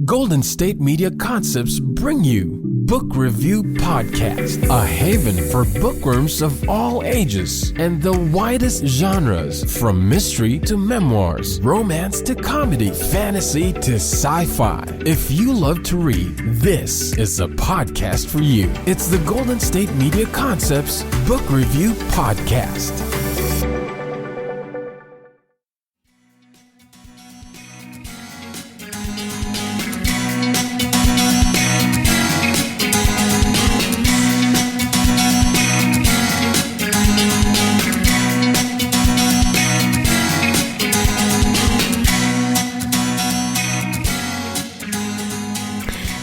Golden State Media Concepts bring you Book Review Podcast, a haven for bookworms of all ages and the widest genres, from mystery to memoirs, romance to comedy, fantasy to sci-fi. If you love to read, this is a podcast for you. It's the Golden State Media Concepts Book Review Podcast.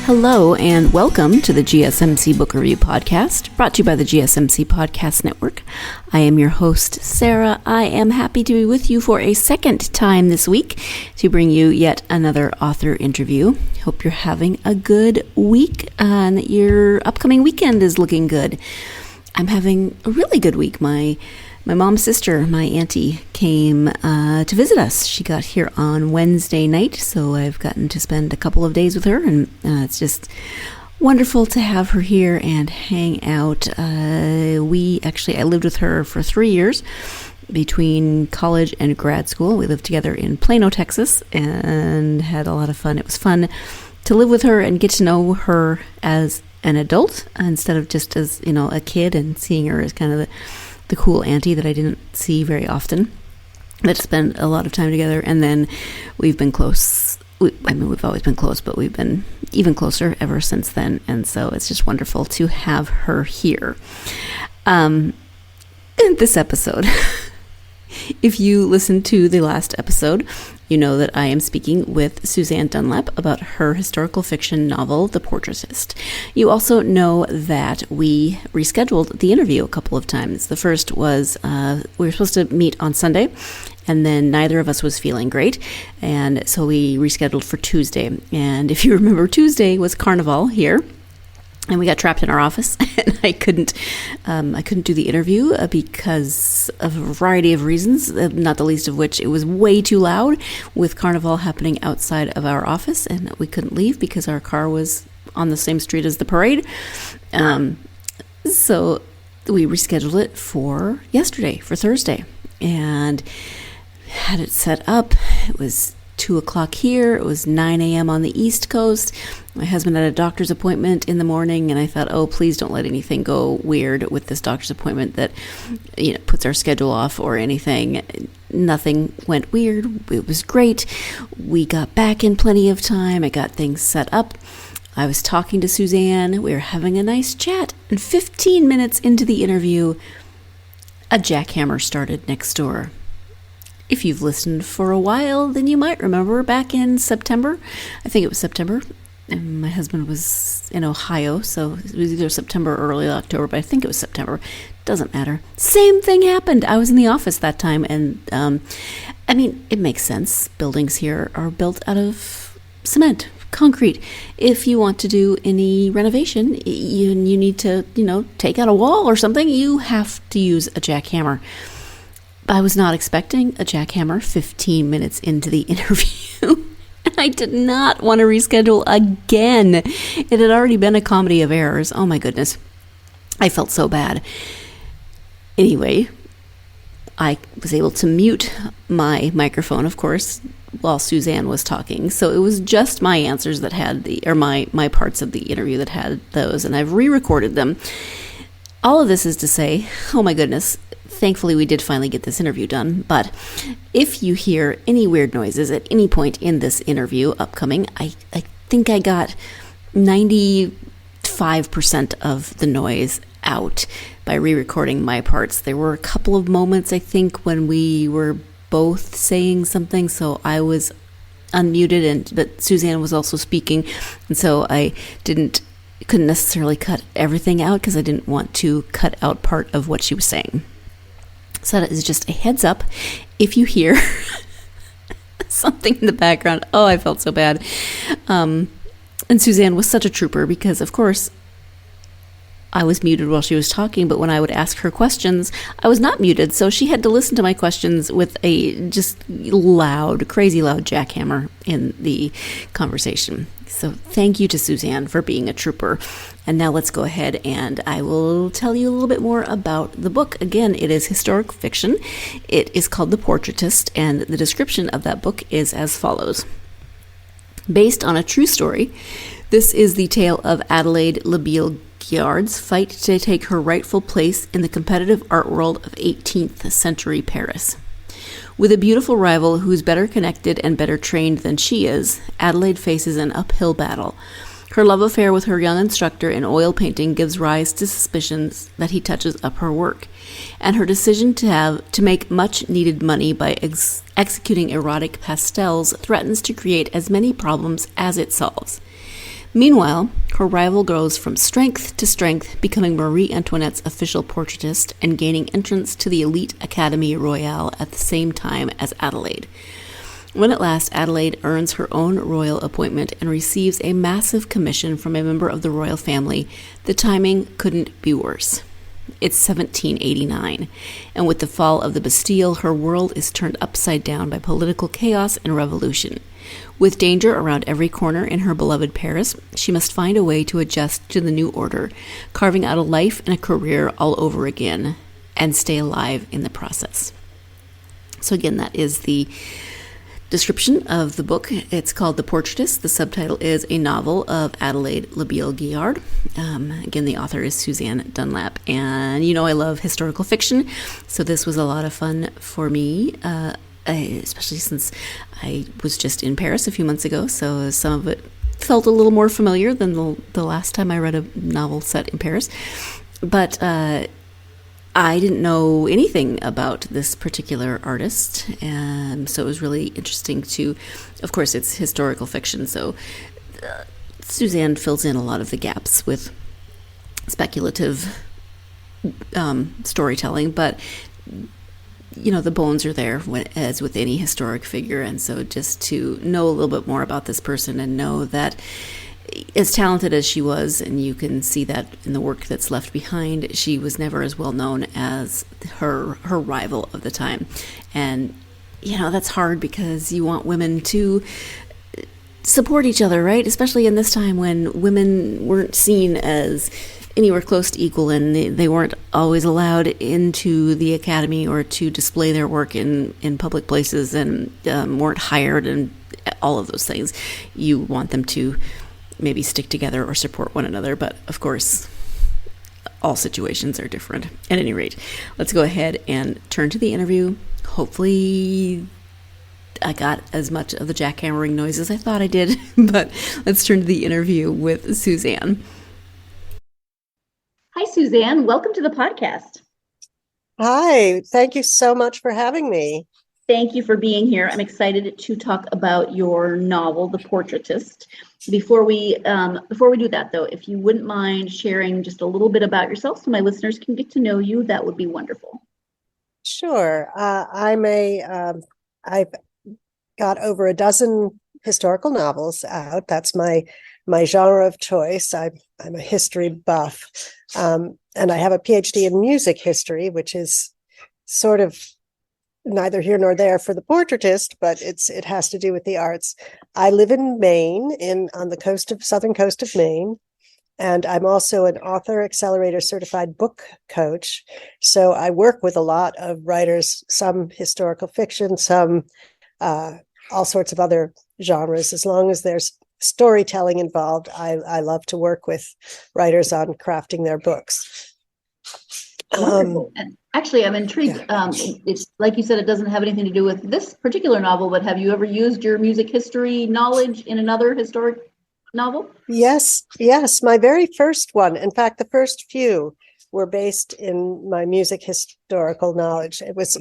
Hello and welcome to the GSMC Book Review Podcast, brought to you by the GSMC Podcast Network. I am your host, Sarah. I am happy to be with you for a second time this week to bring you yet another author interview. Hope you're having a good week and that your upcoming weekend is looking good. I'm having a really good week. My mom's sister, my auntie, came to visit us. She got here on Wednesday night, so I've gotten to spend a couple of days with her, and it's just wonderful to have her here and hang out. I lived with her for 3 years between college and grad school. We lived together in Plano, Texas, and had a lot of fun. It was fun to live with her and get to know her as an adult instead of just as, a kid, and seeing her as kind of the cool auntie that I didn't see very often. That spent a lot of time together, and then we've been close. We've always been close, but we've been even closer ever since then, and so it's just wonderful to have her here. In this episode, if you listened to the last episode, you know that I am speaking with Susanne Dunlap about her historical fiction novel, The Portraitist. You also know that we rescheduled the interview a couple of times. The first was we were supposed to meet on Sunday, and then neither of us was feeling great, and so we rescheduled for Tuesday. And if you remember, Tuesday was Carnival here, and we got trapped in our office, and I couldn't do the interview because of a variety of reasons, not the least of which it was way too loud with Carnival happening outside of our office, and we couldn't leave because our car was on the same street as the parade. So we rescheduled it for yesterday, for Thursday, and had it set up. It was 2 o'clock here. It was 9 a.m. on the East Coast. My husband had a doctor's appointment in the morning, and I thought, oh, please don't let anything go weird with this doctor's appointment that, puts our schedule off or anything. Nothing went weird. It was great. We got back in plenty of time. I got things set up. I was talking to Susanne. We were having a nice chat, and 15 minutes into the interview, a jackhammer started next door. If you've listened for a while, then you might remember back in September. I think it was September. And my husband was in Ohio, so it was either September or early October, but I think it was September. Doesn't matter. Same thing happened. I was in the office that time, and it makes sense. Buildings here are built out of cement, concrete. If you want to do any renovation, you need to, take out a wall or something, you have to use a jackhammer. I was not expecting a jackhammer 15 minutes into the interview. I did not want to reschedule again. It had already been a comedy of errors. Oh my goodness. I felt so bad. Anyway, I was able to mute my microphone, of course, while Susanne was talking. So it was just my answers that had my parts of the interview that had those, and I've re-recorded them. All of this is to say, oh my goodness, thankfully we did finally get this interview done, but if you hear any weird noises at any point in this interview upcoming, I think I got 95% of the noise out by re-recording my parts. There were a couple of moments, I think, when we were both saying something, so I was unmuted, but Susanne was also speaking, and so I couldn't necessarily cut everything out because I didn't want to cut out part of what she was saying. So that is just a heads up. If you hear something in the background, oh, I felt so bad. And Susanne was such a trooper because, of course, I was muted while she was talking, but when I would ask her questions, I was not muted. So she had to listen to my questions with a just loud, crazy loud jackhammer in the conversation. So thank you to Susanne for being a trooper. And now let's go ahead and I will tell you a little bit more about the book. Again, it is historic fiction. It is called The Portraitist, and the description of that book is as follows. Based on a true story, this is the tale of Adelaide Labille Guiard's fight to take her rightful place in the competitive art world of 18th century Paris. With a beautiful rival who's better connected and better trained than she is, Adelaide faces an uphill battle. Her love affair with her young instructor in oil painting gives rise to suspicions that he touches up her work, and her decision to make much-needed money by executing erotic pastels threatens to create as many problems as it solves. Meanwhile, her rival grows from strength to strength, becoming Marie Antoinette's official portraitist and gaining entrance to the elite Académie Royale at the same time as Adelaide. When at last Adelaide earns her own royal appointment and receives a massive commission from a member of the royal family, the timing couldn't be worse. It's 1789, and with the fall of the Bastille, her world is turned upside down by political chaos and revolution. With danger around every corner in her beloved Paris, she must find a way to adjust to the new order, carving out a life and a career all over again, and stay alive in the process. So again, that is the description of the book. It's called The Portraitist. The subtitle is A Novel of Adelaide Labille Guiard. Again, the author is Susanne Dunlap. And you know I love historical fiction, so this was a lot of fun for me, especially since I was just in Paris a few months ago, so some of it felt a little more familiar than the last time I read a novel set in Paris. But I didn't know anything about this particular artist, and so it was really interesting to, of course, it's historical fiction, so Susanne fills in a lot of the gaps with speculative storytelling, but you know, the bones are there as with any historic figure, and so just to know a little bit more about this person and know that as talented as she was, and you can see that in the work that's left behind, she was never as well known as her rival of the time. And you know, that's hard because you want women to support each other, right? Especially in this time when women weren't seen as anywhere close to equal, and they weren't always allowed into the academy or to display their work in public places, and weren't hired, and all of those things. You want them to maybe stick together or support one another, but of course all situations are different. At any rate, let's go ahead and turn to the interview. Hopefully I got as much of the jackhammering noise as I thought I did, but let's turn to the interview with Susanne. Hi, Susanne. Welcome to the podcast. Hi. Thank you so much for having me. Thank you for being here. I'm excited to talk about your novel, The Portraitist. Before we do that, though, if you wouldn't mind sharing just a little bit about yourself so my listeners can get to know you, that would be wonderful. Sure. I've got over a dozen historical novels out. That's my genre of choice. I'm a history buff, and I have a PhD in music history, which is sort of neither here nor there for the portraitist, but it has to do with the arts. I live in Maine, on the southern coast of Maine, and I'm also an author accelerator certified book coach. So I work with a lot of writers, some historical fiction, some all sorts of other genres. As long as there's storytelling involved, I love to work with writers on crafting their books. Wonderful. And actually, I'm intrigued. Yeah. It's like you said, it doesn't have anything to do with this particular novel, but have you ever used your music history knowledge in another historic novel? Yes. My very first one, in fact, the first few were based in my music historical knowledge. It was,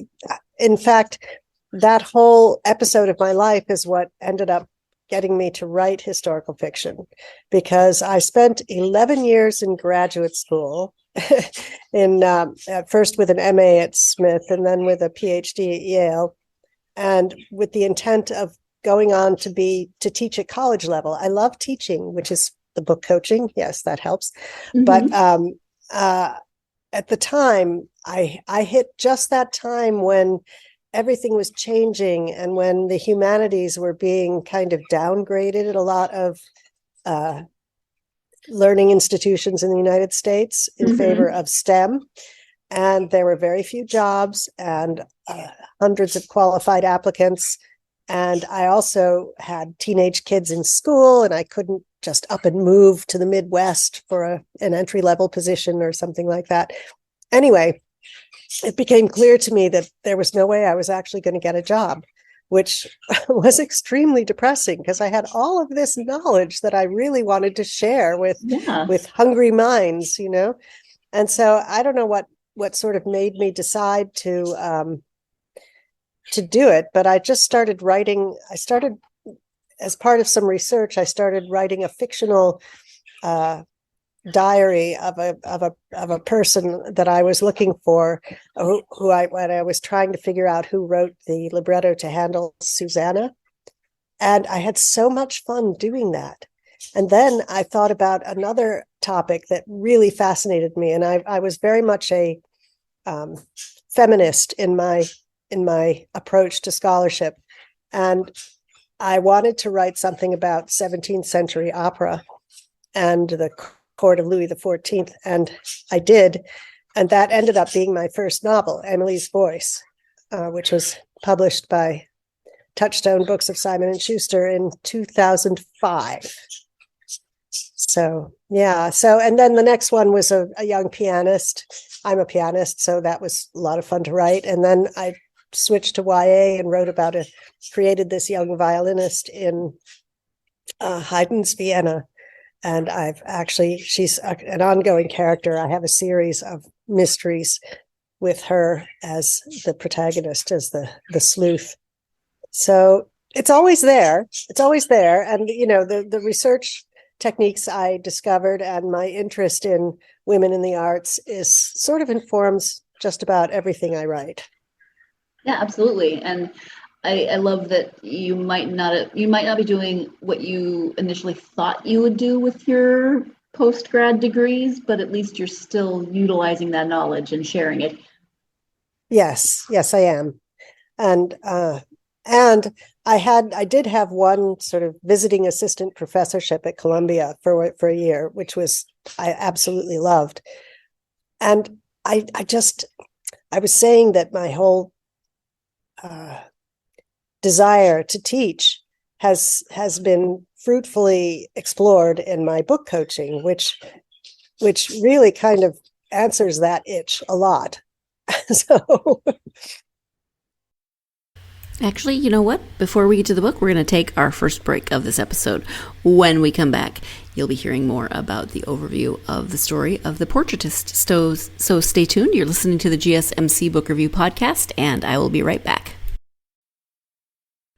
in fact, that whole episode of my life is what ended up getting me to write historical fiction, because I spent 11 years in graduate school at first with an MA at Smith and then with a PhD at Yale, and with the intent of going on to teach at college level. I love teaching, which is the book coaching. Yes, that helps. Mm-hmm. But at the time, I hit just that time when everything was changing and when the humanities were being kind of downgraded at a lot of learning institutions in the United States in favor of STEM. And there were very few jobs and hundreds of qualified applicants. And I also had teenage kids in school, and I couldn't just up and move to the Midwest for an entry-level position or something like that. Anyway, it became clear to me that there was no way I was actually going to get a job, which was extremely depressing because I had all of this knowledge that I really wanted to share with hungry minds, And so I don't know what sort of made me decide to do it, but I just started writing. As part of some research, I started writing a fictional diary of a person that I was looking for, when I was trying to figure out who wrote the libretto to Handel's Susanne. And I had so much fun doing that. And then I thought about another topic that really fascinated me, and I was very much a feminist in my approach to scholarship, and I wanted to write something about 17th century opera and the court of Louis XIV, and I did, and that ended up being my first novel, Emily's Voice, which was published by Touchstone Books of Simon & Schuster in 2005. So, yeah. So, and then the next one was a young pianist. I'm a pianist, so that was a lot of fun to write. And then I switched to YA and created this young violinist in Haydn's Vienna. And she's an ongoing character. I have a series of mysteries with her as the protagonist, as the sleuth. So it's always there. And, the research techniques I discovered and my interest in women in the arts sort of informs just about everything I write. Yeah, absolutely. And I love that you might not be doing what you initially thought you would do with your post-grad degrees, but at least you're still utilizing that knowledge and sharing it. Yes, I am. And I did have one sort of visiting assistant professorship at Columbia for a year, which I absolutely loved. And I was saying that my whole desire to teach has been fruitfully explored in my book coaching, which really kind of answers that itch a lot. So actually, you know what? Before we get to the book, we're going to take our first break of this episode. When we come back, you'll be hearing more about the overview of the story of The Portraitist. So stay tuned. You're listening to the GSMC Book Review Podcast, and I will be right back.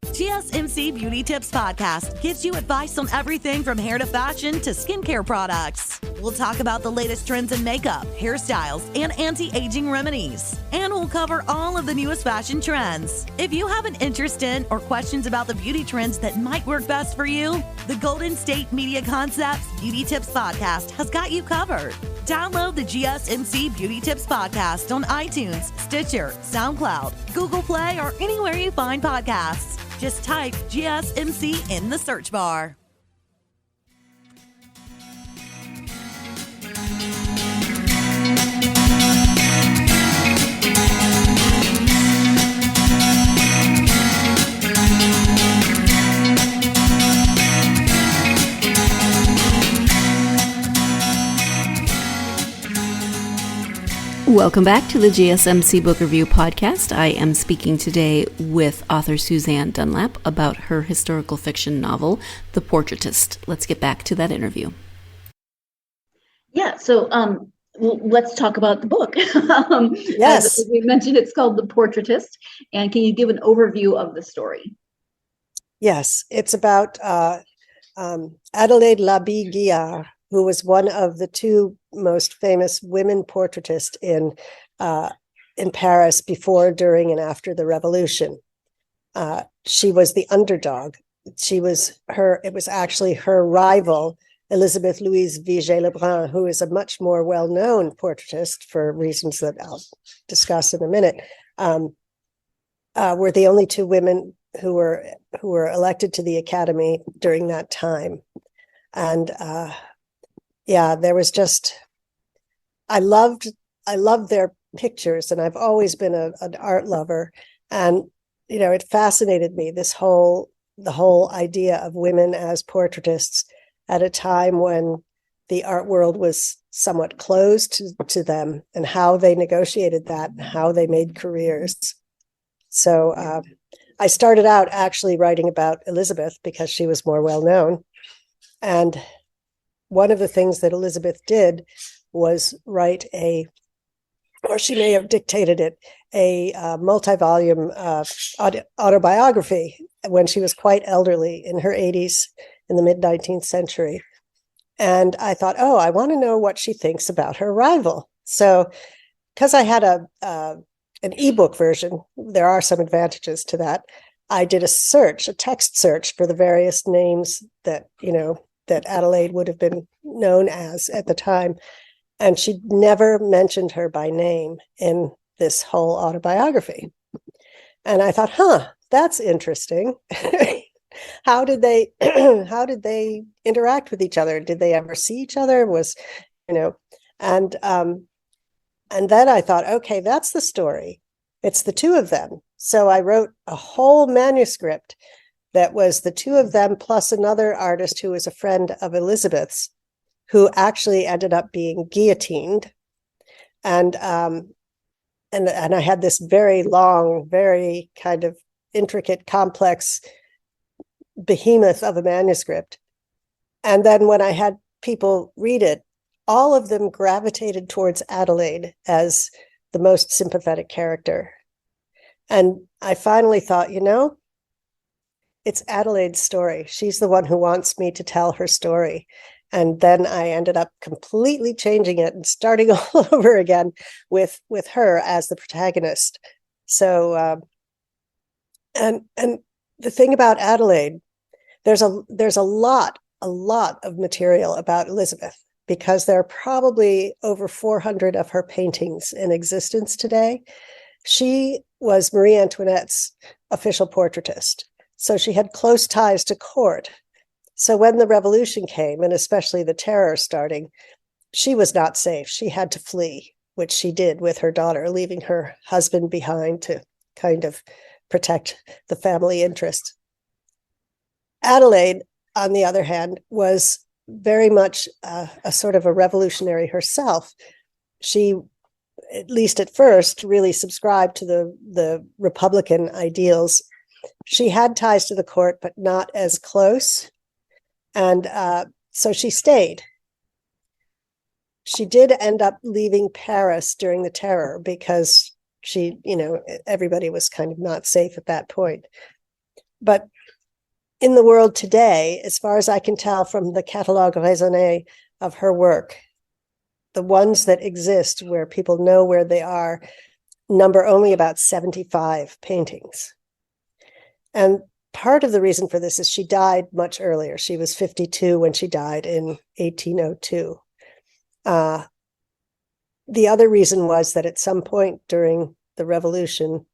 GSMC Beauty Tips Podcast gives you advice on everything from hair to fashion to skincare products. We'll talk about the latest trends in makeup, hairstyles, and anti-aging remedies. And we'll cover all of the newest fashion trends. If you have an interest in or questions about the beauty trends that might work best for you, the Golden State Media Concepts Beauty Tips Podcast has got you covered. Download the GSMC Beauty Tips Podcast on iTunes, Stitcher, SoundCloud, Google Play, or anywhere you find podcasts. Just type GSMC in the search bar. Welcome back to the GSMC Book Review Podcast. I am speaking today with author Susanne Dunlap about her historical fiction novel, The Portraitist. Let's get back to that interview. Yeah, so let's talk about the book. Yes. As we mentioned, it's called The Portraitist. And can you give an overview of the story? Yes, it's about Adelaide Labille-Guiard, who was one of the two most famous women portraitists in Paris before, during, and after the Revolution. She was the underdog. It was actually her rival, Elizabeth Louise Vigée-Lebrun, who is a much more well-known portraitist for reasons that I'll discuss in a minute, were the only two women who were elected to the Academy during that time. And there was just, I loved their pictures, and I've always been an art lover. And, it fascinated me, the whole idea of women as portraitists at a time when the art world was somewhat closed to them, and how they negotiated that, and how they made careers. So I started out actually writing about Elizabeth because she was more well known. And one of the things that Elizabeth did was write or she may have dictated it, a multi-volume autobiography when she was quite elderly, in her 80s, in the mid-19th century. And I thought, I want to know what she thinks about her rival. So because I had an ebook version, there are some advantages to that. I did a text search for the various names that Adelaide would have been known as at the time. And she never mentioned her by name in this whole autobiography. And I thought, that's interesting. How did they interact with each other? Did they ever see each other? And then I thought, okay, that's the story. It's the two of them. So I wrote a whole manuscript that was the two of them plus another artist who was a friend of Elizabeth's, who actually ended up being guillotined. And I had this very long, very kind of intricate, complex behemoth of a manuscript. And then when I had people read it, all of them gravitated towards Adelaide as the most sympathetic character. And I finally thought, it's Adelaide's story. She's the one who wants me to tell her story. And then I ended up completely changing it and starting all over again with her as the protagonist. So, and the thing about Adelaide, there's a lot of material about Elizabeth, because there are probably over 400 of her paintings in existence today. She was Marie Antoinette's official portraitist, so she had close ties to court. So when the revolution came, and especially the terror starting, she was not safe. She had to flee, which she did with her daughter, leaving her husband behind to kind of protect the family interest. Adelaide, on the other hand, was very much a sort of a revolutionary herself. She, at least at first, really subscribed to the Republican ideals. She had ties to the court, but not as close. And so she stayed. She did end up leaving Paris during the terror because everybody was kind of not safe at that point. But in the world today, as far as I can tell from the catalogue raisonné of her work, the ones that exist where people know where they are number only about 75 paintings. And part of the reason for this is she died much earlier. She was 52 when she died in 1802. The other reason was that at some point during the revolution,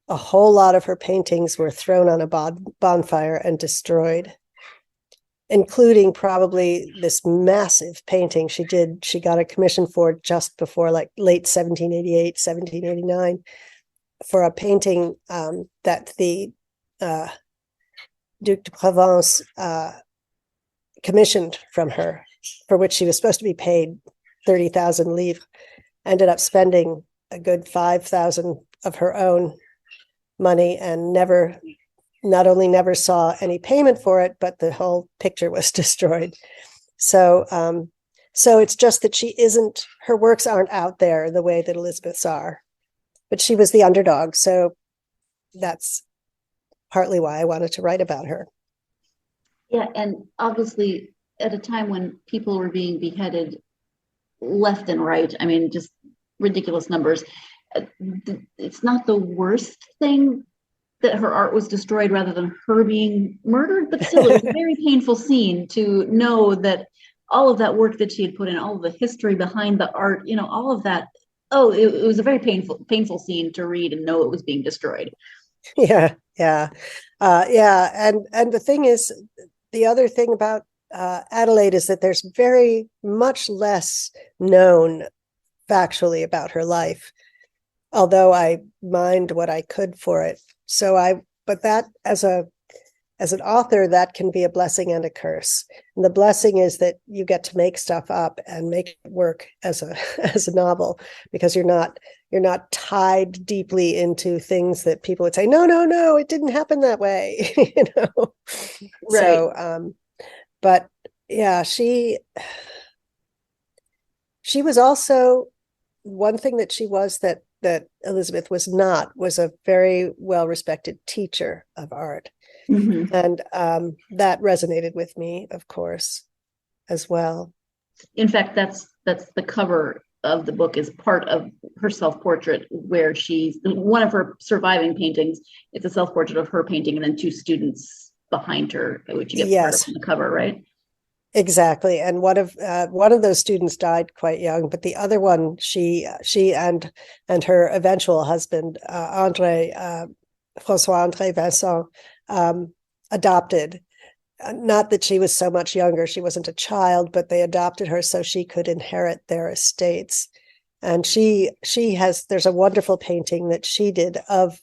a whole lot of her paintings were thrown on a bonfire and destroyed, including probably this massive painting she did. She got a commission for just before late 1788, 1789, for a painting that the Duc de Provence commissioned from her, for which she was supposed to be paid 30,000 livres, ended up spending a good 5,000 of her own money and not only never saw any payment for it, but the whole picture was destroyed. So it's just that her works aren't out there the way that Elizabeth's are, but she was the underdog. So that's partly why I wanted to write about her. Yeah, and obviously at a time when people were being beheaded left and right, I mean, just ridiculous numbers. It's not the worst thing that her art was destroyed rather than her being murdered, but still it was a very painful scene to know that all of that work that she had put in, all of the history behind the art, all of that. Oh, it was a very painful scene to read and know it was being destroyed. Yeah. And the thing is, the other thing about Adelaide is that there's very much less known factually about her life, although I mined what I could for it. But that as an author, that can be a blessing and a curse. And the blessing is that you get to make stuff up and make it work as a novel, because you're not tied deeply into things that people would say, no, it didn't happen that way. Right. So but yeah, she was also, one thing that she was that Elizabeth was not, was a very well-respected teacher of art. Mm-hmm. And that resonated with me, of course, as well. In fact, that's the cover of the book, is part of her self-portrait, where she's one of her surviving paintings. It's a self-portrait of her painting and then two students behind her, which you get part of on the cover, right? Exactly. And one of those students died quite young, but the other one, she and her eventual husband, François André Vincent, adopted. Not that she was so much younger, she wasn't a child, but they adopted her so she could inherit their estates. And there's a wonderful painting that she did of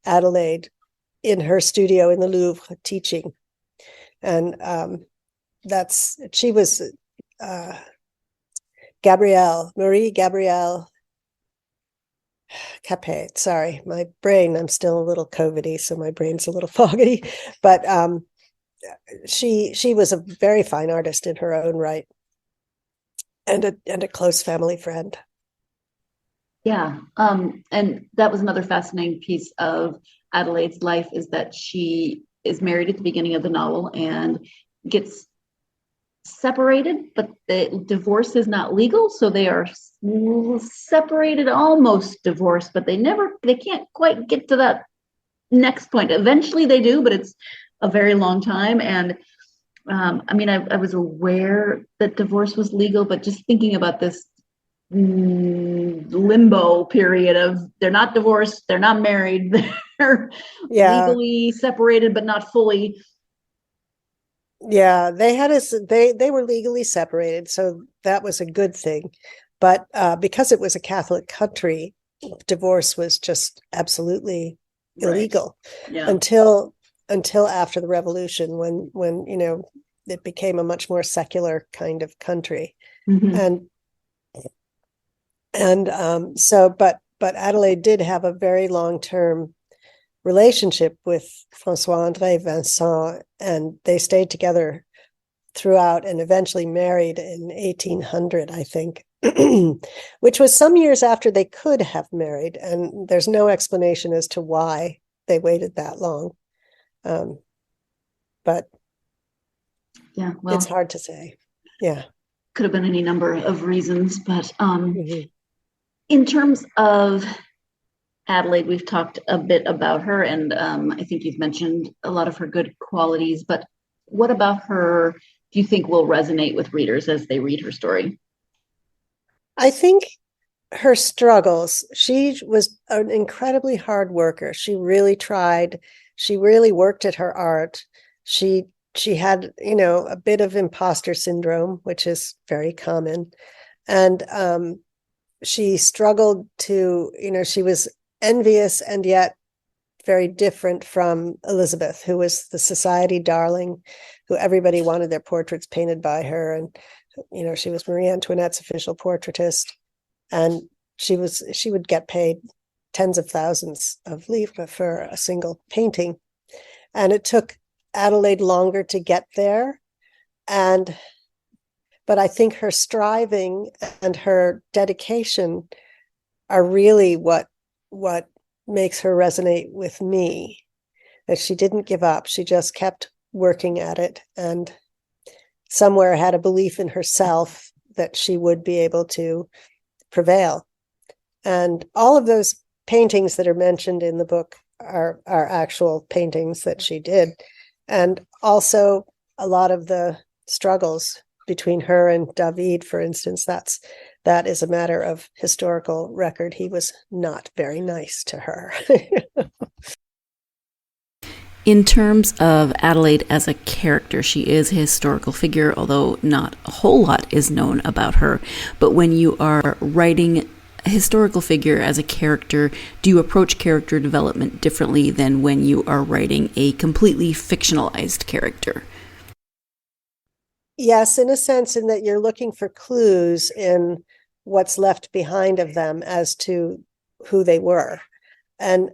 Adelaide in her studio in the Louvre teaching. And she was Marie Gabrielle Capet. Sorry, my brain, I'm still a little COVID-y, so my brain's a little foggy, but she was a very fine artist in her own right, and a close family friend. Yeah. And that was another fascinating piece of Adelaide's life, is that she is married at the beginning of the novel and gets separated, but the divorce is not legal, so they are separated, almost divorced, but they can't quite get to that next point. Eventually they do, but it's a very long time. And I was aware that divorce was legal, but just thinking about this limbo period of, they're not divorced, they're not married, they're legally separated but not fully. Yeah, they were legally separated, so that was a good thing. But because it was a Catholic country, divorce was just absolutely illegal. Right. Yeah. Until after the revolution, when it became a much more secular kind of country. Mm-hmm. But Adelaide did have a very long-term relationship with François André Vincent, and they stayed together throughout and eventually married in 1800, I think, which was some years after they could have married. And there's no explanation as to why they waited that long. But yeah, well, it's hard to say. Yeah. Could have been any number of reasons, but mm-hmm. In terms of Adelaide, we've talked a bit about her, and I think you've mentioned a lot of her good qualities, but what about her do you think will resonate with readers as they read her story? I think her struggles. She was an incredibly hard worker. She really tried. She really worked at her art. She had, a bit of imposter syndrome, which is very common. And she struggled to, she was envious and yet very different from Elizabeth, who was the society darling, who everybody wanted their portraits painted by her. And, she was Marie Antoinette's official portraitist. And she would get paid tens of thousands of livres for a single painting. And it took Adelaide longer to get there. But I think her striving and her dedication are really what makes her resonate with me, that she didn't give up. She just kept working at it, and somewhere had a belief in herself that she would be able to prevail. And all of those paintings that are mentioned in the book are actual paintings that she did. And also a lot of the struggles between her and David, for instance, that is a matter of historical record. He was not very nice to her. In terms of Adelaide as a character, she is a historical figure, although not a whole lot is known about her. But when you are writing a historical figure as a character, do you approach character development differently than when you are writing a completely fictionalized character? Yes, in a sense, in that you're looking for clues in what's left behind of them as to who they were. And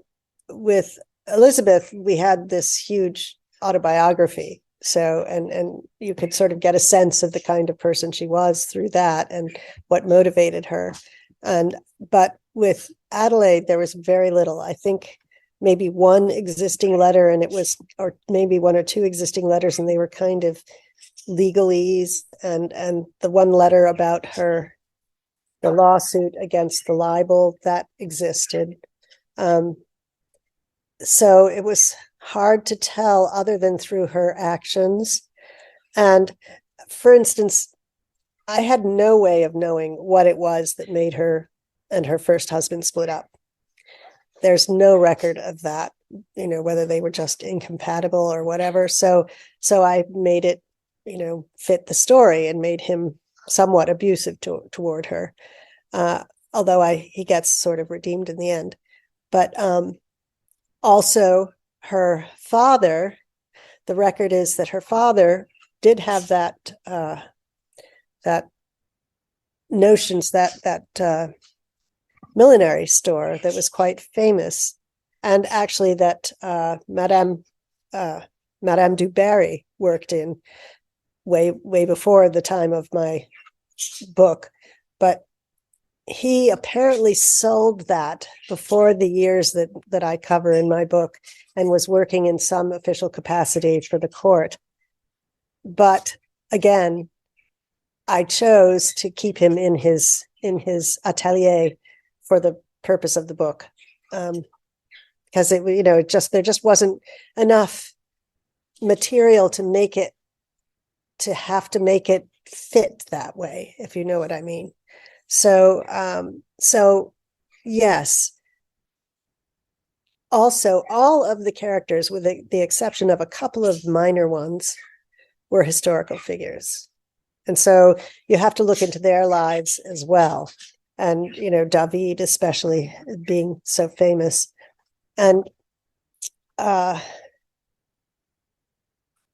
with Elizabeth, we had this huge autobiography. So, and you could sort of get a sense of the kind of person she was through that and what motivated her. But with Adelaide, there was very little. I think maybe one existing letter, or maybe one or two existing letters, and they were kind of legalese. And the one letter about the lawsuit against the libel, that existed. So it was hard to tell other than through her actions. And for instance, I had no way of knowing what it was that made her and her first husband split up. There's no record of that, whether they were just incompatible or whatever. So I made it, fit the story and made him somewhat abusive toward her. Although he gets sort of redeemed in the end. But also her father, the record is that her father did have that notions, that millinery store that was quite famous. And actually that Madame du Barry worked in way before the time of my book. But he apparently sold that before the years that I cover in my book and was working in some official capacity for the court. But again, I chose to keep him in his atelier for the purpose of the book. Because there just wasn't enough material to have to make it fit that way, if you know what I mean. So yes. Also, all of the characters, with the exception of a couple of minor ones, were historical figures. And so you have to look into their lives as well. And, David, especially being so famous. And the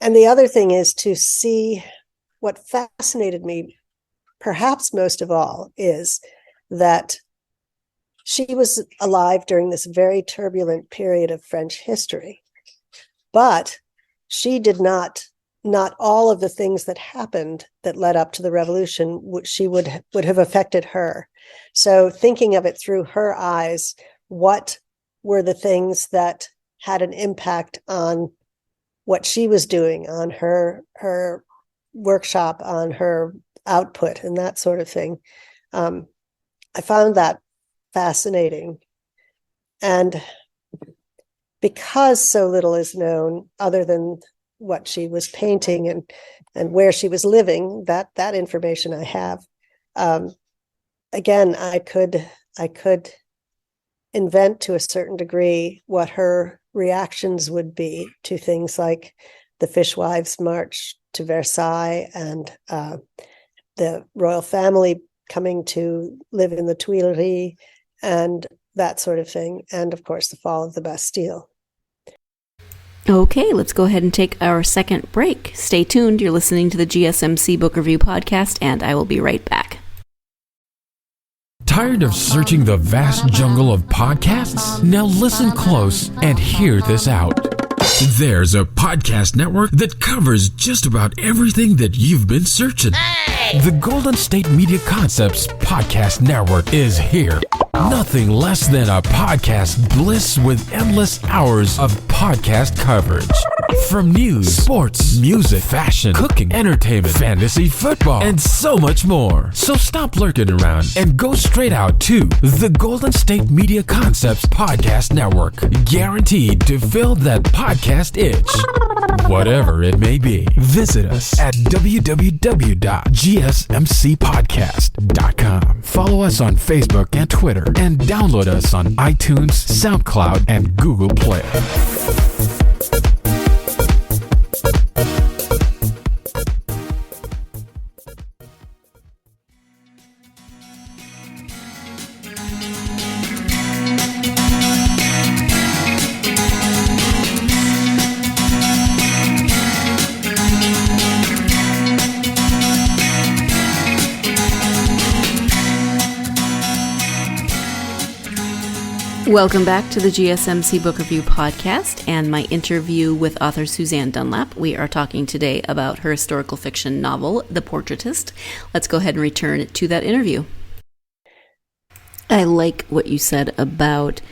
other thing is to see what fascinated me perhaps most of all is that she was alive during this very turbulent period of French history, but she did not all of the things that happened that led up to the revolution, which she would have affected her. So thinking of it through her eyes, what were the things that had an impact on what she was doing, on her workshop, on her output and that sort of thing. I found that fascinating. And because so little is known other than what she was painting and where she was living, that information I have. Again, I could invent to a certain degree what her reactions would be to things like the Fishwives' March to Versailles and the royal family coming to live in the Tuileries and that sort of thing. And of course, the fall of the Bastille. Okay, let's go ahead and take our second break. Stay tuned. You're listening to the GSMC Book Review Podcast, and I will be right back. Tired of searching the vast jungle of podcasts? Now listen close and hear this out. There's a podcast network that covers just about everything that you've been searching. Hey! The Golden State Media Concepts Podcast Network is here. Nothing less than a podcast bliss with endless hours of podcast coverage. From news, sports, music, fashion, cooking, entertainment, fantasy, football, and so much more. So stop lurking around and go straight out to the Golden State Media Concepts Podcast Network. Guaranteed to fill that podcast itch. Whatever it may be. Visit us at www.gsmcpodcast.com. Follow us on Facebook and Twitter, and download us on iTunes, SoundCloud, and Google Play. Welcome back to the GSMC Book Review Podcast and my interview with author Susanne Dunlap. We are talking today about her historical fiction novel, The Portraitist. Let's go ahead and return to that interview. I like what you said about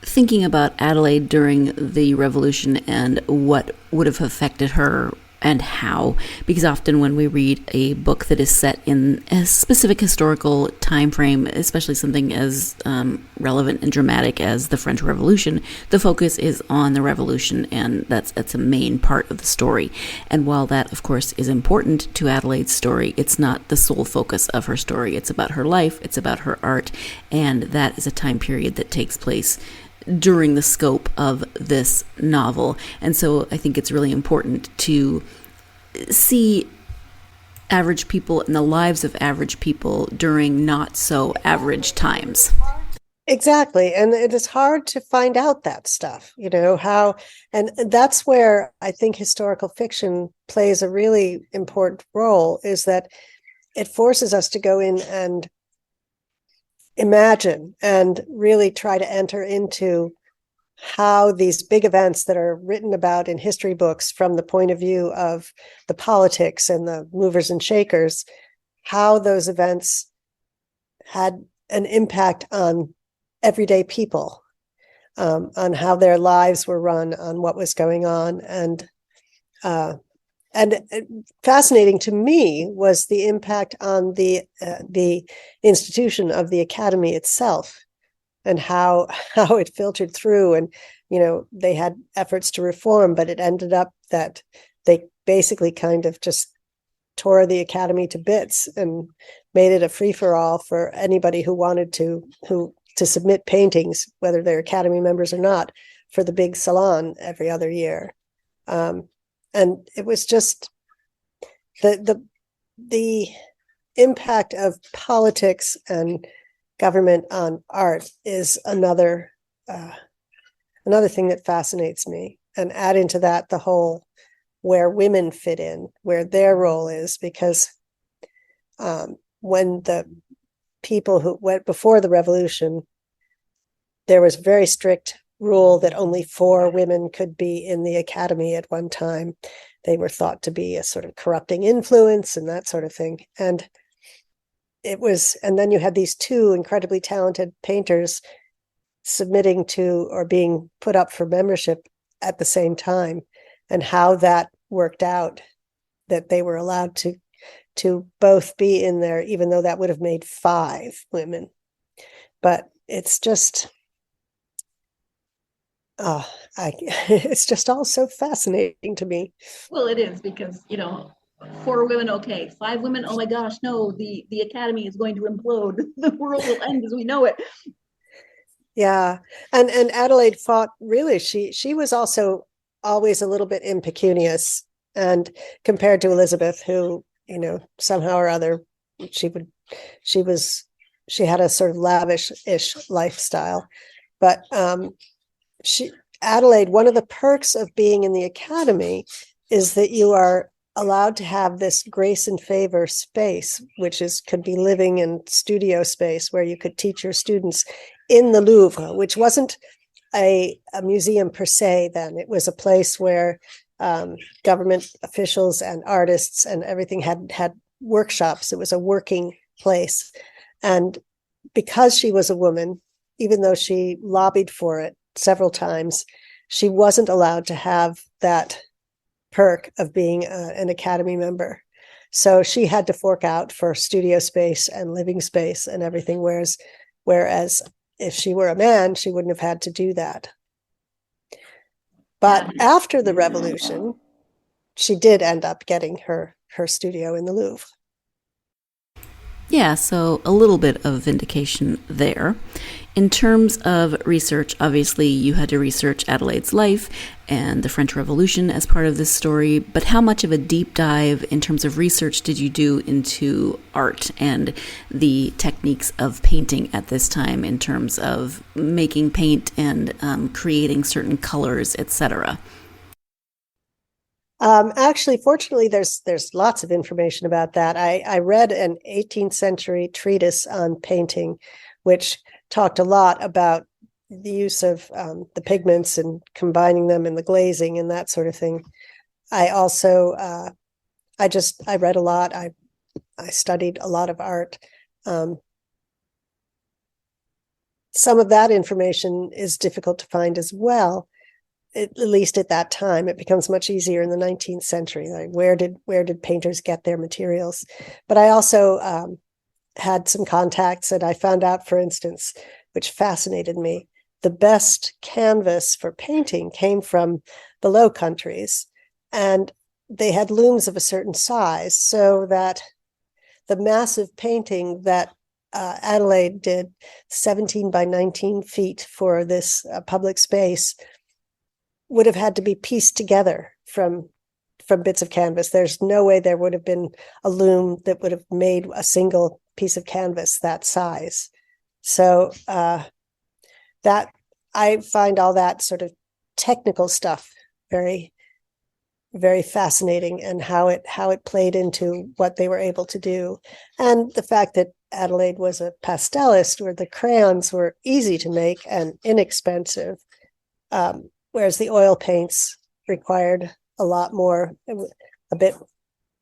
thinking about Adelaide during the Revolution and what would have affected her and how, because often when we read a book that is set in a specific historical time frame, especially something as relevant and dramatic as the French Revolution, the focus is on the revolution, and that's a main part of the story. And while that, of course, is important to Adelaide's story, it's not the sole focus of her story. It's about her life, it's about her art, and that is a time period that takes place during the scope of this novel. And so I think it's really important to see average people and the lives of average people during not so average times. Exactly. And it is hard to find out that stuff, and that's where I think historical fiction plays a really important role, is that it forces us to go in and imagine and really try to enter into how these big events that are written about in history books from the point of view of the politics and the movers and shakers, how those events had an impact on everyday people, on how their lives were run, on what was going on. And fascinating to me was the impact on the institution of the academy itself, and how it filtered through. And they had efforts to reform, but it ended up that they basically kind of just tore the academy to bits and made it a free-for-all for anybody who wanted to submit paintings, whether they're academy members or not, for the big salon every other year. And it was just the impact of politics and government on art is another thing that fascinates me. And add into that the whole where women fit in, where their role is, because when the people who went before the revolution, there was very strict rule that only 4 women could be in the academy at one time. They were thought to be a sort of corrupting influence and that sort of thing. And then you had these 2 incredibly talented painters submitting to or being put up for membership at the same time, and how that worked out, that they were allowed to both be in there, even though that would have made 5 women. But it's just it's just all so fascinating to me. Well, it is, because 4 women, okay. 5 women, oh my gosh, no, the academy is going to implode. The world will end as we know it. Yeah. And Adelaide fought, really, she was also always a little bit impecunious, and compared to Elizabeth, who, somehow or other, she had a sort of lavish-ish lifestyle. But Adelaide, one of the perks of being in the academy is that you are allowed to have this grace and favor space, which could be living and studio space, where you could teach your students in the Louvre, which wasn't a museum per se then. It was a place where government officials and artists and everything had workshops. It was a working place. And because she was a woman, even though she lobbied for it several times, she wasn't allowed to have that perk of being an Academy member. So she had to fork out for studio space and living space and everything, whereas if she were a man, she wouldn't have had to do that. But after the revolution, she did end up getting her studio in the Louvre. Yeah, so a little bit of vindication there. In terms of research, obviously you had to research Adelaide's life and the French Revolution as part of this story, but how much of a deep dive in terms of research did you do into art and the techniques of painting at this time in terms of making paint and creating certain colors, etc.? Actually, fortunately, there's lots of information about that. I read an 18th century treatise on painting, which talked a lot about the use of the pigments and combining them and the glazing and that sort of thing. I also, I read a lot. I studied a lot of art. Some of that information is difficult to find as well. At least at that time. It becomes much easier in the 19th century. Like where did painters get their materials? But I also had some contacts, and I found out, for instance, which fascinated me, the best canvas for painting came from the Low Countries, and they had looms of a certain size, so that the massive painting that Adelaide did, 17 by 19 feet for this public space, would have had to be pieced together from bits of canvas. There's no way there would have been a loom that would have made a single piece of canvas that size. So that I find all that sort of technical stuff very, very fascinating, and how it played into what they were able to do. And the fact that Adelaide was a pastelist, where the crayons were easy to make and inexpensive, whereas the oil paints required a lot more, a bit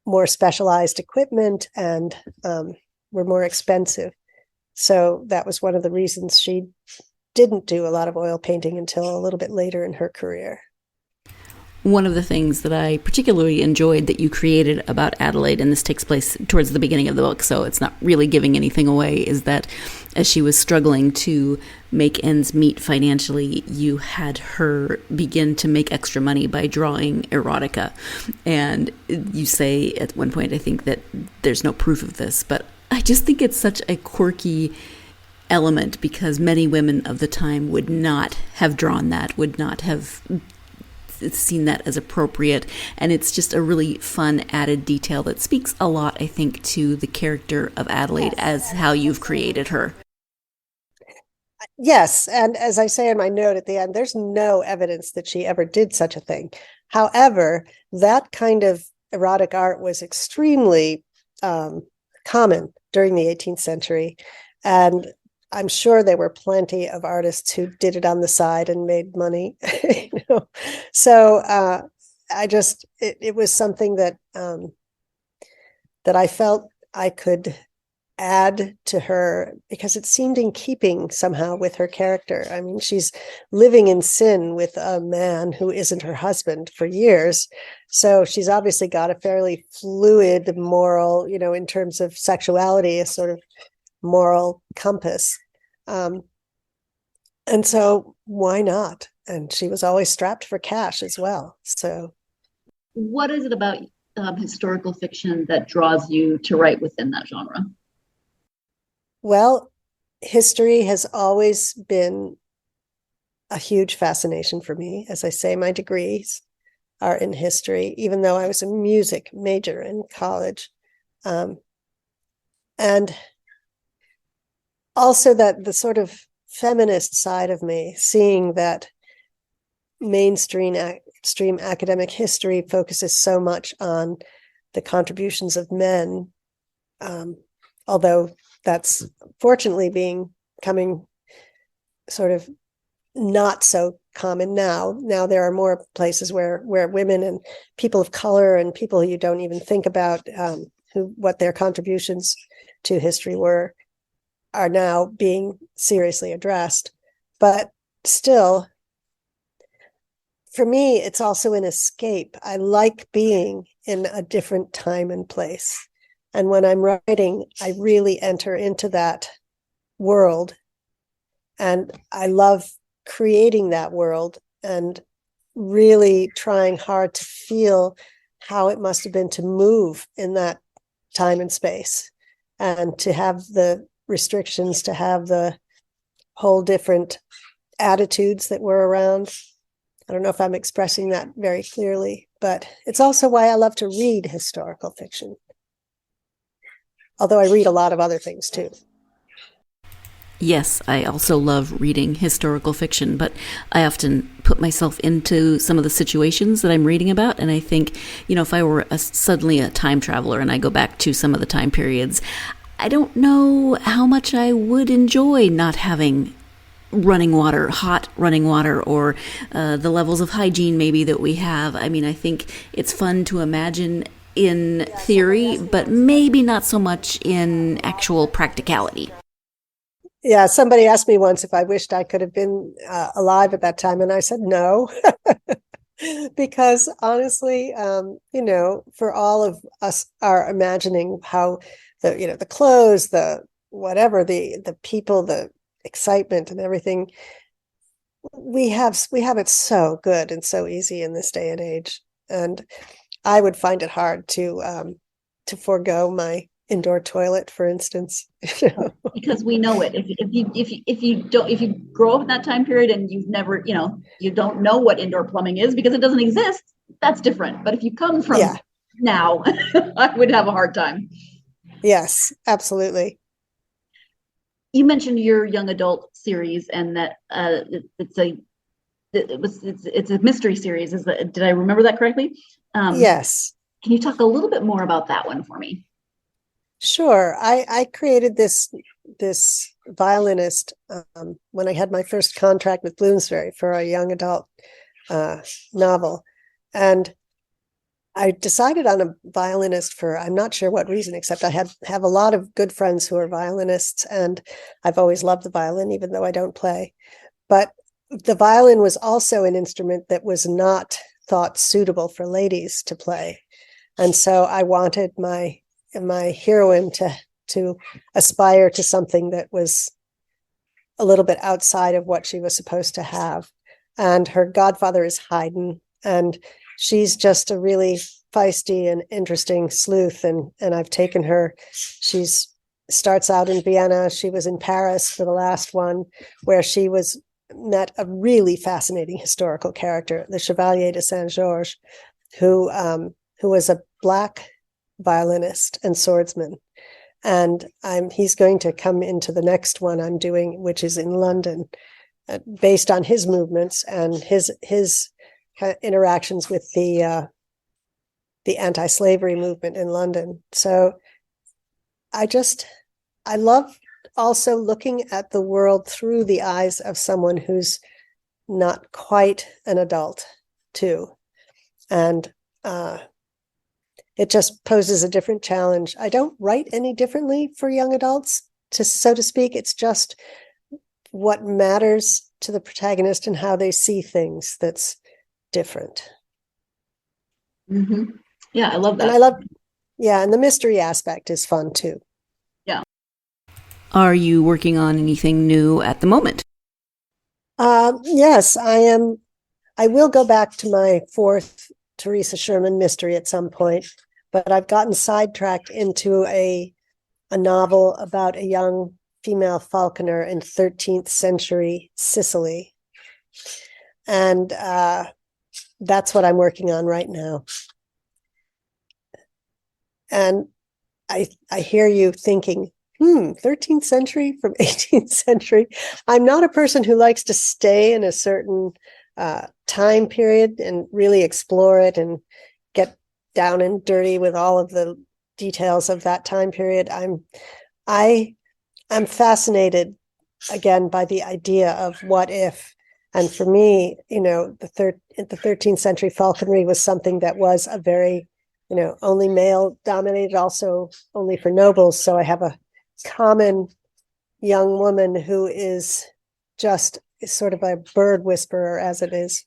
more specialized equipment, and were more expensive. So that was one of the reasons she didn't do a lot of oil painting until a little bit later in her career. One of the things that I particularly enjoyed that you created about Adelaide, and this takes place towards the beginning of the book, so it's not really giving anything away, is that as she was struggling to make ends meet financially, you had her begin to make extra money by drawing erotica. And you say at one point, I think, that there's no proof of this, but I just think it's such a quirky element, because many women of the time would not have drawn that, would not have seen that as appropriate, and it's just a really fun added detail that speaks a lot, I think, to the character of Adelaide as how you've created her. Yes, and as I say in my note at the end, there's no evidence that she ever did such a thing. However, that kind of erotic art was extremely common during the 18th century, and I'm sure there were plenty of artists who did it on the side and made money. So it was something that that I felt I could add to her, because it seemed in keeping somehow with her character. I mean, she's living in sin with a man who isn't her husband for years. So she's obviously got a fairly fluid moral, in terms of sexuality, a sort of moral compass. And so why not? And she was always strapped for cash as well. So what is it about historical fiction that draws you to write within that genre? Well, history has always been a huge fascination for me. As I say, my degrees are in history, even though I was a music major in college. And also that the sort of feminist side of me, seeing that mainstream academic history focuses so much on the contributions of men, although that's fortunately coming sort of not so common now. Now there are more places where women and people of color and people you don't even think about what their contributions to history were are now being seriously addressed. But still, for me, it's also an escape. I like being in a different time and place. And when I'm writing, I really enter into that world. And I love creating that world and really trying hard to feel how it must have been to move in that time and space, and to have the restrictions, to have the whole different attitudes that were around. I don't know if I'm expressing that very clearly, but it's also why I love to read historical fiction. Although I read a lot of other things too. Yes, I also love reading historical fiction, but I often put myself into some of the situations that I'm reading about, and I think, if I were suddenly a time traveler and I go back to some of the time periods, I don't know how much I would enjoy not having running water, hot running water, or the levels of hygiene maybe that we have. I mean, I think it's fun to imagine in theory, but maybe not so much in actual practicality. Yeah, somebody asked me once if I wished I could have been alive at that time, and I said no. Because honestly, for all of us are imagining how the clothes, the whatever, the people, the excitement and everything, we have it so good and so easy in this day and age. And I would find it hard to forego my indoor toilet, for instance. Because we know it. If you grow up in that time period and you've never, you don't know what indoor plumbing is because it doesn't exist, that's different. But if you come from now, I would have a hard time. Yes, absolutely. You mentioned your young adult series, and that it's a mystery series. Did I remember that correctly? Yes. Can you talk a little bit more about that one for me? Sure. I created this violinist when I had my first contract with Bloomsbury for a young adult novel. And I decided on a violinist for, I'm not sure what reason, except I have a lot of good friends who are violinists, and I've always loved the violin, even though I don't play. But the violin was also an instrument that was not thought suitable for ladies to play. And so I wanted my heroine to aspire to something that was a little bit outside of what she was supposed to have. And her godfather is Haydn, and she's just a really feisty and interesting sleuth. And I've taken her. Starts out in Vienna. She was in Paris for the last one, where she met a really fascinating historical character, the Chevalier de Saint-Georges, who was a Black violinist and swordsman. And he's going to come into the next one I'm doing, which is in London, based on his movements and his interactions with the anti-slavery movement in London. So I love also looking at the world through the eyes of someone who's not quite an adult too. And it just poses a different challenge. I don't write any differently for young adults, so to speak. It's just what matters to the protagonist and how they see things that's different. Mm-hmm. Yeah, I love that. And the mystery aspect is fun too. Yeah. Are you working on anything new at the moment? Yes, I am. I will go back to my fourth Teresa Sherman mystery at some point, but I've gotten sidetracked into a novel about a young female falconer in 13th century Sicily. And that's what I'm working on right now. And I hear you thinking, 13th century from 18th century. I'm not a person who likes to stay in a certain time period and really explore it and get down and dirty with all of the details of that time period. I'm fascinated again by the idea of what if. And for me, the 13th century falconry was something that was a very, only male dominated, also only for nobles. So I have a common young woman who is just sort of a bird whisperer, as it is,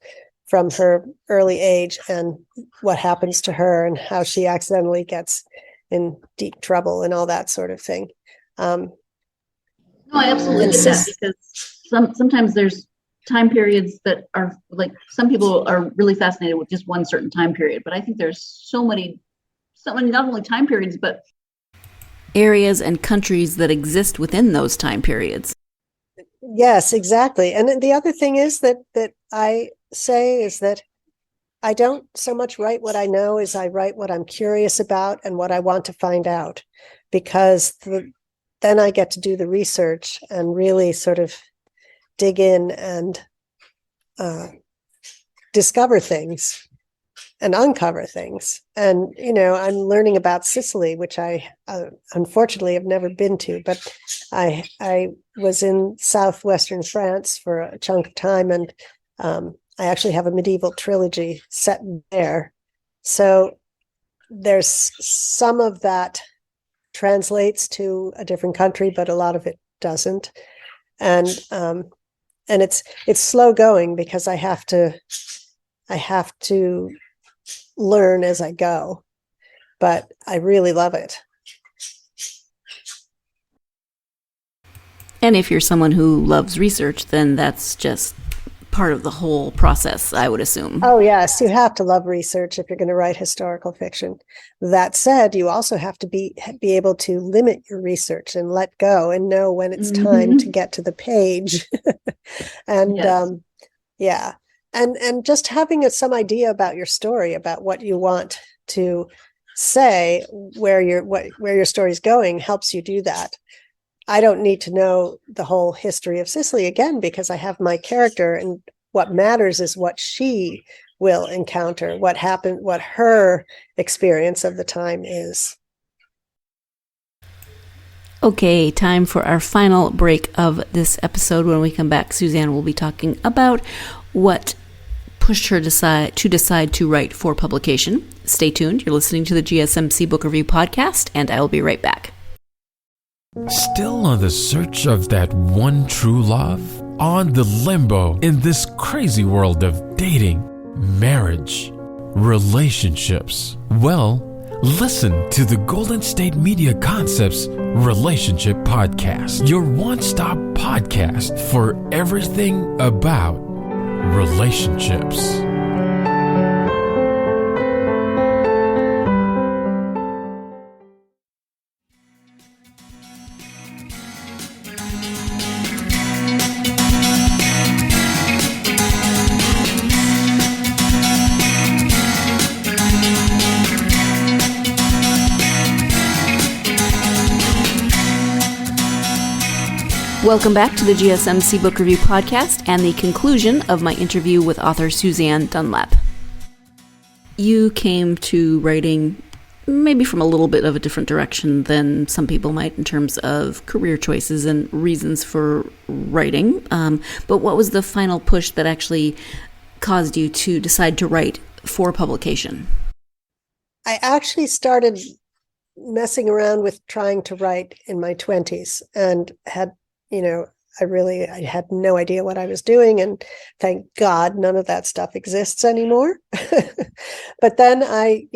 from her early age, and what happens to her and how she accidentally gets in deep trouble and all that sort of thing. No, I absolutely get that, because sometimes there's time periods that are like, some people are really fascinated with just one certain time period, but I think there's so many not only time periods, but areas and countries that exist within those time periods. Yes, exactly. And the other thing is that I say is that I don't so much write what I know as I write what I'm curious about and what I want to find out, because then I get to do the research and really sort of dig in and discover things and uncover things. And, I'm learning about Sicily, which I unfortunately have never been to, but I was in southwestern France for a chunk of time, and I actually have a medieval trilogy set there. So there's some of that translates to a different country, but a lot of it doesn't. And it's slow going, because I have to learn as I go, but I really love it. And if you're someone who loves research, then that's just part of the whole process, I would assume. Oh, yes. You have to love research if you're going to write historical fiction. That said, you also have to be able to limit your research and let go and know when it's time to get to the page. And yes. And just having some idea about your story, about what you want to say, where your story's going, helps you do that. I don't need to know the whole history of Sicily again, because I have my character, and what matters is what she will encounter, what happened, what her experience of the time is. Okay, time for our final break of this episode. When we come back, Susanne will be talking about what pushed her to decide to write for publication. Stay tuned. You're listening to the GSMC Book Review Podcast, and I will be right back. Still on the search of that one true love? On the limbo in this crazy world of dating, marriage, relationships? Well, listen to the Golden State Media Concepts Relationship Podcast, your one-stop podcast for everything about relationships. Welcome back to the GSMC Book Review Podcast and the conclusion of my interview with author Susanne Dunlap. You came to writing maybe from a little bit of a different direction than some people might in terms of career choices and reasons for writing. But what was the final push that actually caused you to decide to write for publication? I actually started messing around with trying to write in my 20s, and had I had no idea what I was doing, and thank God none of that stuff exists anymore. But then I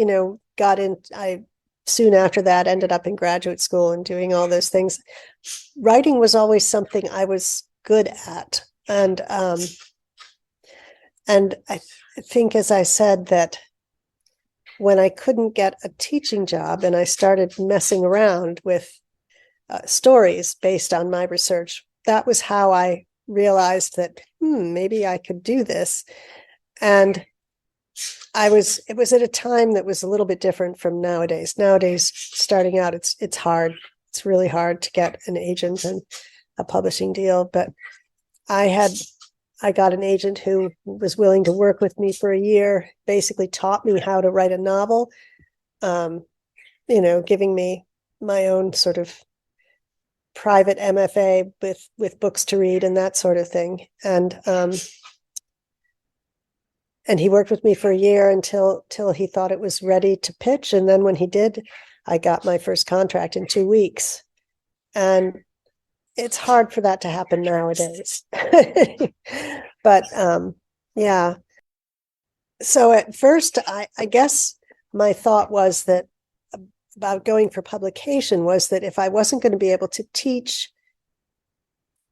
soon after that ended up in graduate school and doing all those things. Writing was always something I was good at. And I think, as I said, that when I couldn't get a teaching job and I started messing around with stories based on my research, that was how I realized that maybe I could do this. And it was at a time that was a little bit different from nowadays. Nowadays, starting out, it's hard. It's really hard to get an agent and a publishing deal. But I got an agent who was willing to work with me for a year, basically taught me how to write a novel, giving me my own sort of private MFA with books to read and that sort of thing. And he worked with me for a year until he thought it was ready to pitch. And then when he did, I got my first contract in 2 weeks. And it's hard for that to happen nowadays. But yeah. So at first, I guess my thought was that about going for publication was that if I wasn't going to be able to teach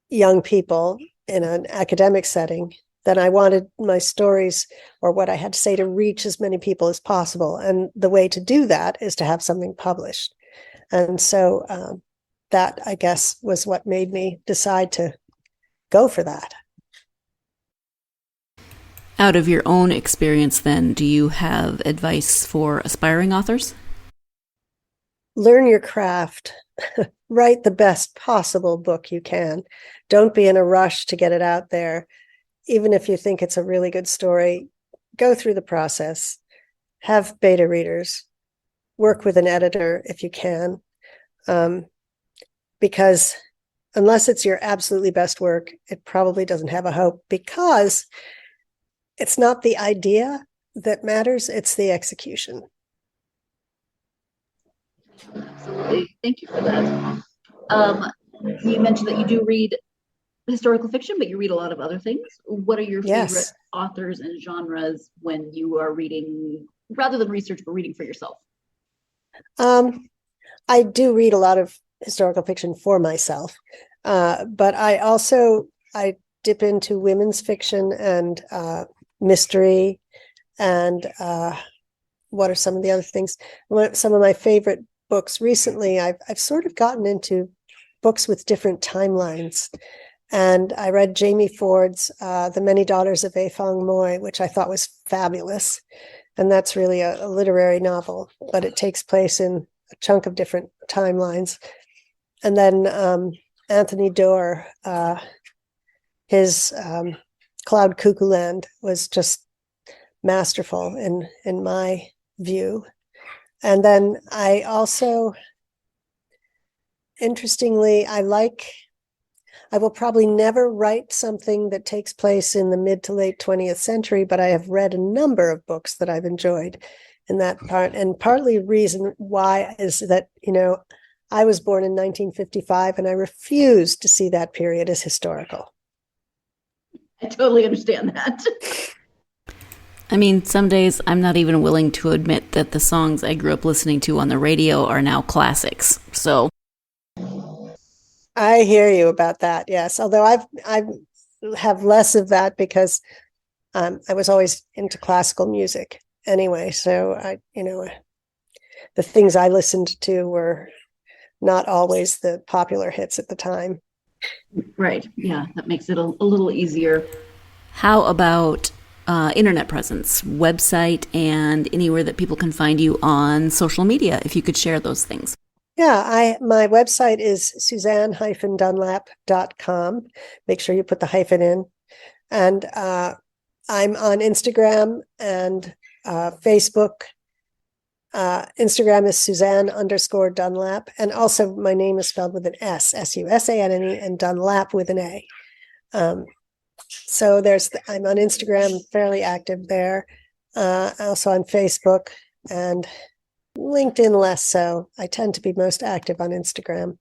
young people in an academic setting, then I wanted my stories or what I had to say to reach as many people as possible. And the way to do that is to have something published. And so that, I guess, was what made me decide to go for that. Out of your own experience, then, do you have advice for aspiring authors? Learn your craft. Write the best possible book you can. Don't be in a rush to get it out there. Even if you think it's a really good story, go through the process. Have beta readers. Work with an editor if you can. Because unless it's your absolutely best work, it probably doesn't have a hope, because it's not the idea that matters, it's the execution. Absolutely. Thank you for that. You mentioned that you do read historical fiction, but you read a lot of other things. What are your favorite authors and genres when you are reading, rather than research, but reading for yourself? I do read a lot of historical fiction for myself, but I dip into women's fiction and mystery, and what are some of the other things? Some of my favorite books recently, I've sort of gotten into books with different timelines. And I read Jamie Ford's The Many Daughters of Afong Moy, which I thought was fabulous. And that's really a literary novel, but it takes place in a chunk of different timelines. And then Anthony Doerr, his Cloud Cuckoo Land was just masterful in my view. And then I also, interestingly, I will probably never write something that takes place in the mid to late 20th century, but I have read a number of books that I've enjoyed in that part. And partly reason why is that, I was born in 1955 and I refuse to see that period as historical. I totally understand that. I mean, some days I'm not even willing to admit that the songs I grew up listening to on the radio are now classics. So I hear you about that. Yes. Although I have less of that because I was always into classical music anyway. So the things I listened to were not always the popular hits at the time. Right. Yeah. That makes it a little easier. How about internet presence, website, and anywhere that people can find you on social media, if you could share those things? Yeah, my website is Susanne-Dunlap.com. Make sure you put the hyphen in. And I'm on Instagram and Facebook. Instagram is Susanne_Dunlap. And also my name is spelled with an S, S-U-S-A-N-N-E, and Dunlap with an A. So I'm on Instagram, fairly active there. Also on Facebook and LinkedIn less so. I tend to be most active on Instagram.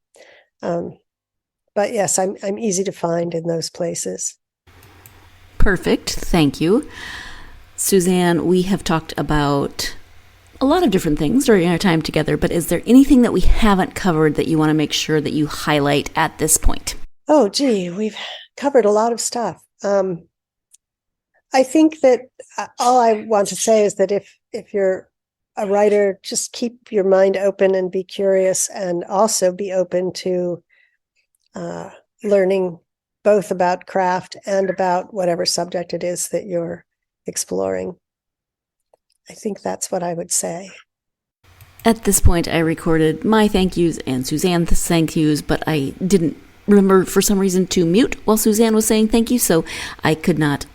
But yes, I'm easy to find in those places. Perfect. Thank you. Susanne, we have talked about a lot of different things during our time together, but is there anything that we haven't covered that you want to make sure that you highlight at this point? Oh, gee, we've covered a lot of stuff. I think that all I want to say is that if you're a writer, just keep your mind open and be curious, and also be open to learning both about craft and about whatever subject it is that you're exploring. I think that's what I would say. At this point, I recorded my thank yous and Susanne's thank yous, but I didn't remember for some reason to mute while Susanne was saying thank you, so I could not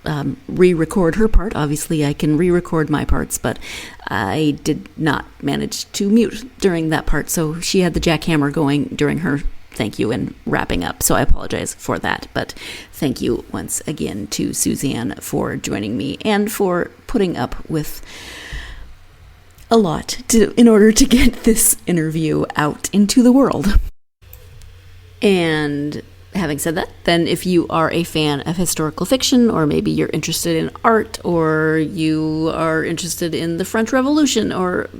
re-record her part. Obviously, I can re-record my parts, but I did not manage to mute during that part, so she had the jackhammer going during her thank you and wrapping up, so I apologize for that. But thank you once again to Susanne for joining me and for putting up with a lot in order to get this interview out into the world. And having said that, then if you are a fan of historical fiction, or maybe you're interested in art, or you are interested in the French Revolution, or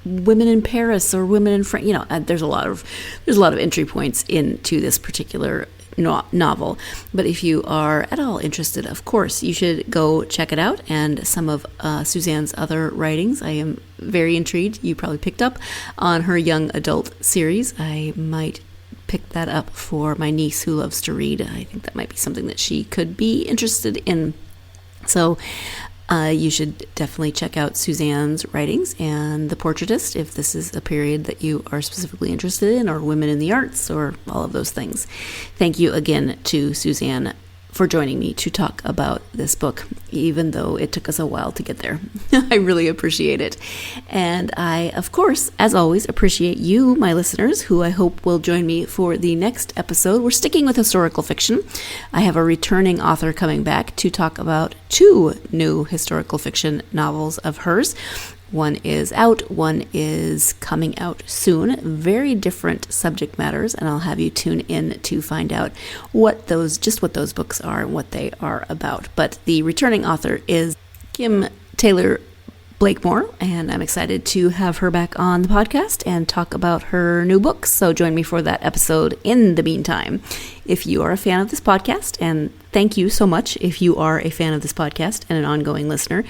women in Paris, or women in France, there's a lot of entry points into this particular novel. But if you are at all interested, of course, you should go check it out. And some of Susanne's other writings, I am very intrigued. You probably picked up on her young adult series. I might pick that up for my niece who loves to read. I think that might be something that she could be interested in. So you should definitely check out Susanne's writings and The Portraitist if this is a period that you are specifically interested in, or women in the arts, or all of those things. Thank you again to Susanne for joining me to talk about this book, even though it took us a while to get there. I really appreciate it. And I, of course, as always, appreciate you, my listeners, who I hope will join me for the next episode. We're sticking with historical fiction. I have a returning author coming back to talk about 2 new historical fiction novels of hers. One is out, one is coming out soon. Very different subject matters, and I'll have you tune in to find out what those books are and what they are about. But the returning author is Kim Taylor Blakemore, and I'm excited to have her back on the podcast and talk about her new books. So join me for that episode. In the meantime, if you are a fan of this podcast, and thank you so much if you are a fan of this podcast and an ongoing listener,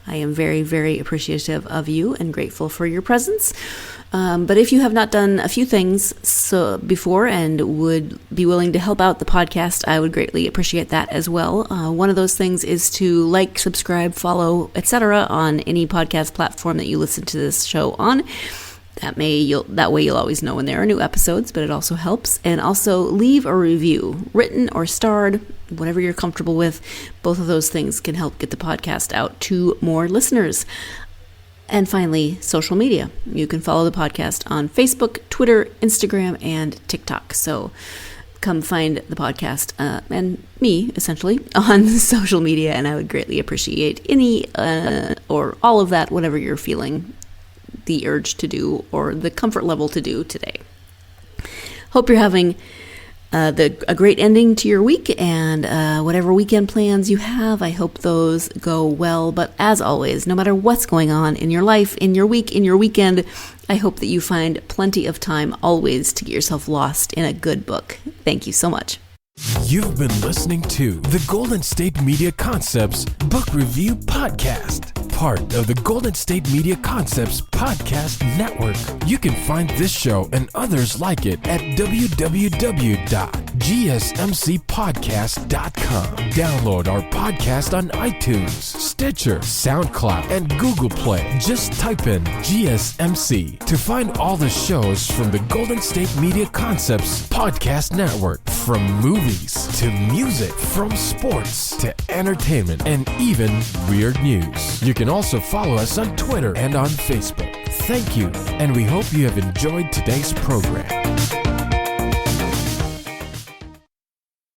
I am very, very appreciative of you and grateful for your presence. But if you have not done a few things before and would be willing to help out the podcast, I would greatly appreciate that as well. One of those things is to like, subscribe, follow, etc. on any podcast platform that you listen to this show on. That way you'll always know when there are new episodes, but it also helps. And also leave a review, written or starred, whatever you're comfortable with. Both of those things can help get the podcast out to more listeners. And finally, social media. You can follow the podcast on Facebook, Twitter, Instagram, and TikTok. So come find the podcast and me, essentially, on social media, and I would greatly appreciate any or all of that, whatever you're feeling the urge to do or the comfort level to do today. Hope you're having a great ending to your week, and whatever weekend plans you have, I hope those go well. But as always, no matter what's going on in your life, in your week, in your weekend, I hope that you find plenty of time always to get yourself lost in a good book. Thank you so much. You've been listening to the Golden State Media Concepts Book Review Podcast, part of the Golden State Media Concepts Podcast Network. You can find this show and others like it at www.gsmcpodcast.com. Download our podcast on iTunes, Stitcher, SoundCloud, and Google Play. Just type in GSMC to find all the shows from the Golden State Media Concepts Podcast Network, from movies to music, from sports to entertainment, and even weird news. You can also follow us on Twitter and on Facebook. Thank you, and we hope you have enjoyed today's program.